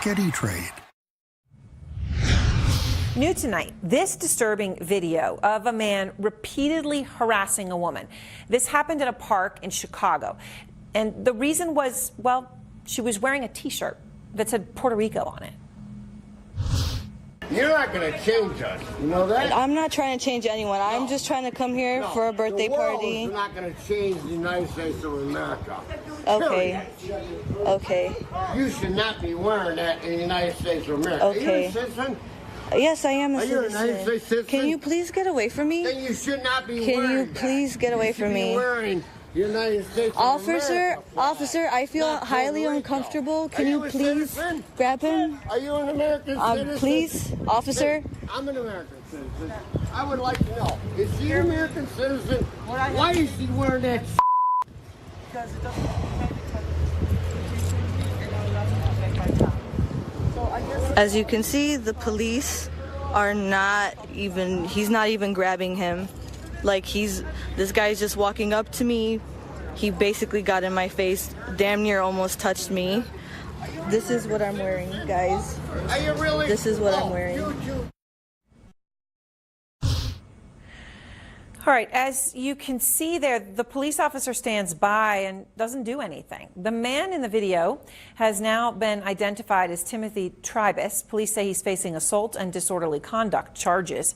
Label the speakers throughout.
Speaker 1: Sketty Trade.
Speaker 2: New tonight, this disturbing video of a man repeatedly harassing a woman. This happened at a park in Chicago. And the reason was, well, she was wearing a T-shirt that said Puerto Rico on it.
Speaker 3: You're not going to change us. You know that?
Speaker 4: I'm not trying to change anyone. I'm just trying to come here for a birthday party.
Speaker 3: You're not going to change the United States of America.
Speaker 4: Okay. Okay.
Speaker 3: You should not be wearing that in the United States of America.
Speaker 4: Okay.
Speaker 3: Are you a citizen?
Speaker 4: Yes, I am a citizen.
Speaker 3: Are you a United States citizen?
Speaker 4: Can you please get away from me?
Speaker 3: Then you should not be
Speaker 4: Can
Speaker 3: wearing
Speaker 4: you please get away from me?
Speaker 3: Wearing United States of
Speaker 4: Officer,
Speaker 3: America.
Speaker 4: I feel highly uncomfortable. Can you please grab him?
Speaker 3: Are you an American citizen?
Speaker 4: Please, officer.
Speaker 3: I'm an American citizen. I would like to know, is she an American citizen? Why is she wearing that
Speaker 5: Because it doesn't
Speaker 4: As you can see, the police are he's not even grabbing him. Like this guy's just walking up to me. He basically got in my face, damn near almost touched me. This is what I'm wearing, guys.
Speaker 3: Are you really?
Speaker 4: This is what I'm wearing.
Speaker 2: All right, as you can see there, the police officer stands by and doesn't do anything. The man in the video has now been identified as Timothy Tribus. Police say he's facing assault and disorderly conduct charges.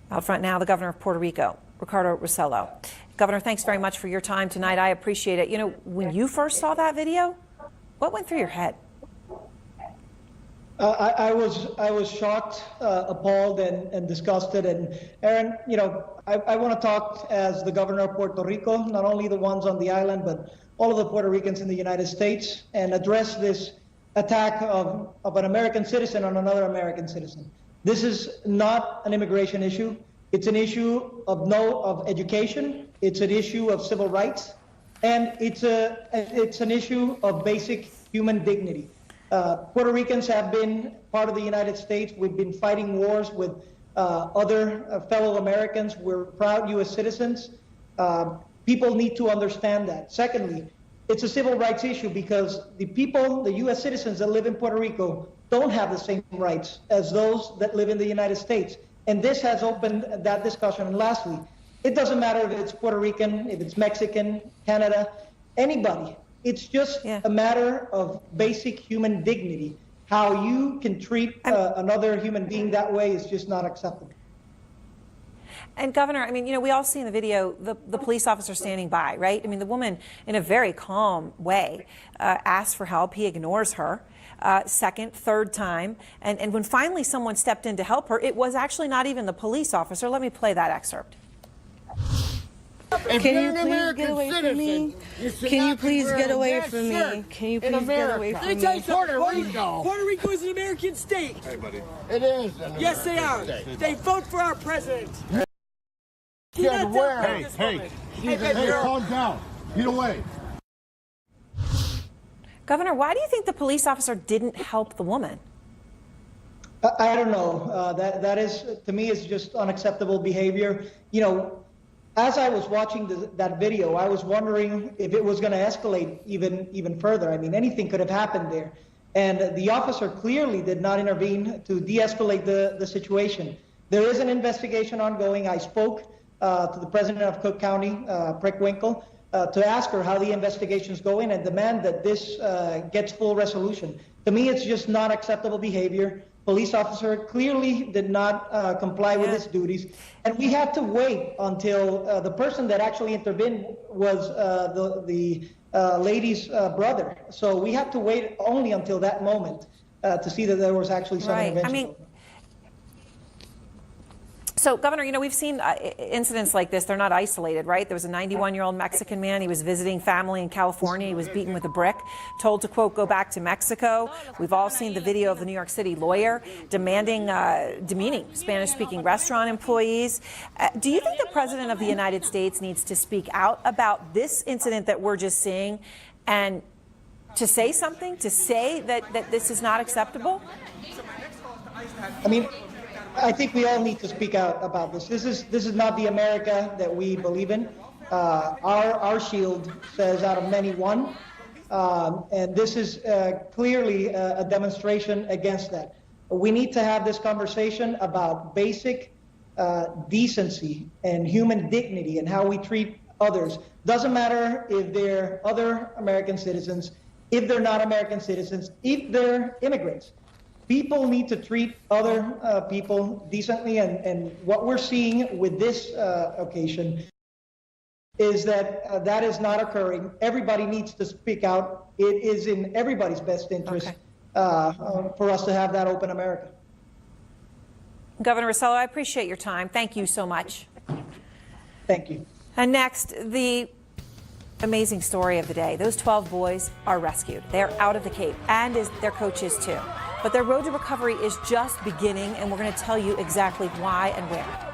Speaker 2: Out front now, the governor of Puerto Rico, Ricardo Rosselló. Governor, thanks very much for your time tonight. I appreciate it. You know, when you first saw that video, what went through your head?
Speaker 6: I was shocked, appalled, and disgusted. And Aaron, you know, I want to talk as the governor of Puerto Rico, not only the ones on the island, but all of the Puerto Ricans in the United States, and address this attack of an American citizen on another American citizen. This is not an immigration issue. It's an issue of education. It's an issue of civil rights, and it's an issue of basic human dignity. Puerto Ricans have been part of the United States. We've been fighting wars with other fellow Americans. We're proud U.S. citizens. People need to understand that. Secondly, it's a civil rights issue because the people, the U.S. citizens that live in Puerto Rico, don't have the same rights as those that live in the United States. And this has opened that discussion. And lastly, it doesn't matter if it's Puerto Rican, if it's Mexican, Canada, anybody. It's just a matter of basic human dignity. How you can treat another human being that way is just not acceptable.
Speaker 2: And Governor, I mean, you know, we all see in the video the police officer standing by, right? I mean, the woman, in a very calm way, asks for help. He ignores her. Second, third time. And when finally someone stepped in to help her, it was actually not even the police officer. Let me play that exxert.
Speaker 3: If
Speaker 4: Can
Speaker 3: you're
Speaker 4: you
Speaker 3: an
Speaker 4: please
Speaker 3: American
Speaker 4: get away from
Speaker 3: citizen,
Speaker 4: me?
Speaker 3: you should
Speaker 4: Can you
Speaker 3: not be
Speaker 4: please get
Speaker 3: wearing
Speaker 4: away
Speaker 3: that
Speaker 4: from me?
Speaker 3: shirt
Speaker 4: Can you
Speaker 3: in
Speaker 4: please get away
Speaker 3: America.
Speaker 4: from
Speaker 5: Let me tell you
Speaker 4: me?
Speaker 5: something.
Speaker 3: Puerto Rico.
Speaker 5: Puerto Rico is an American state.
Speaker 7: Hey, buddy.
Speaker 3: It is an
Speaker 5: Yes, they are.
Speaker 3: American state.
Speaker 5: They vote for our president.
Speaker 3: Should wear
Speaker 7: Hey,
Speaker 3: it.
Speaker 7: hey, calm down. Get away.
Speaker 2: Governor, why do you think the police officer didn't help the woman?
Speaker 6: I don't know. That is, to me, is just unacceptable behavior. You know, as I was watching that video, I was wondering if it was going to escalate even further. I mean, anything could have happened there. And the officer clearly did not intervene to de-escalate the situation. There is an investigation ongoing. I spoke to the president of Cook County, Preckwinkle, to ask her how the investigation is going and demand that this gets full resolution. To me, it's just not acceptable behavior. Police officer clearly did not comply with his duties. And we had to wait until the person that actually intervened was the lady's brother. So we had to wait only until that moment to see that there was actually some intervention.
Speaker 2: I mean, so, Governor, you know, we've seen incidents like this. They're not isolated, right? There was a 91-year-old Mexican man. He was visiting family in California. He was beaten with a brick, told to, quote, go back to Mexico. We've all seen the video of the New York City lawyer demeaning Spanish-speaking restaurant employees. Do you think the President of the United States needs to speak out about this incident that we're just seeing and to say something, to say that this is not acceptable?
Speaker 6: I mean, I think we all need to speak out about this. This is not the America that we believe in. Our shield says out of many one. And this is clearly a demonstration against that. We need to have this conversation about basic decency and human dignity and how we treat others. Doesn't matter if they're other American citizens, if they're not American citizens, if they're immigrants. People need to treat other people decently, and what we're seeing with this occasion is that that is not occurring. Everybody needs to speak out. It is in everybody's best interest for us to have that open America.
Speaker 2: Governor Rosselló, I appreciate your time. Thank you so much.
Speaker 6: Thank you.
Speaker 2: And next, the amazing story of the day. Those 12 boys are rescued. They're out of the Cape, and their coaches too. But their road to recovery is just beginning, and we're going to tell you exactly why and where.